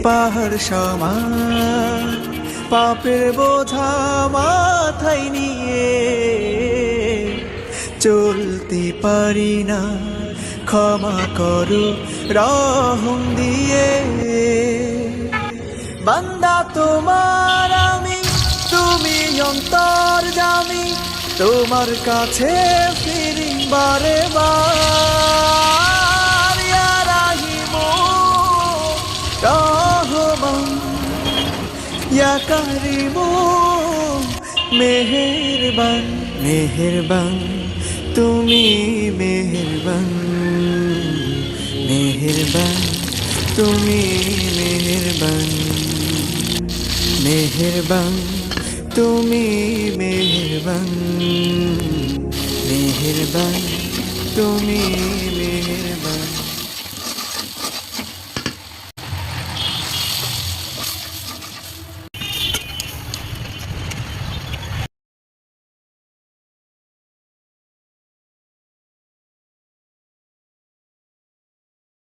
পাহাড় সমান পাপের বোঝা মাথায় নিয়ে চলতে পারি না, ক্ষমা করো রহম দিয়ে। বান্দা তোমার আমি, তুমি অন্তর্যামী, তোমার কাছে ফিরি বারে বার। ইয়া রাহিমু রহমান, ইয়া কারিমু মেহেরবান, মেহেরবান তুমি মেহেরবান, মেহেরবান তুমি মেহেরবান, মেহেরবান তুমি মেহেরবান, মেহেরবান তুমি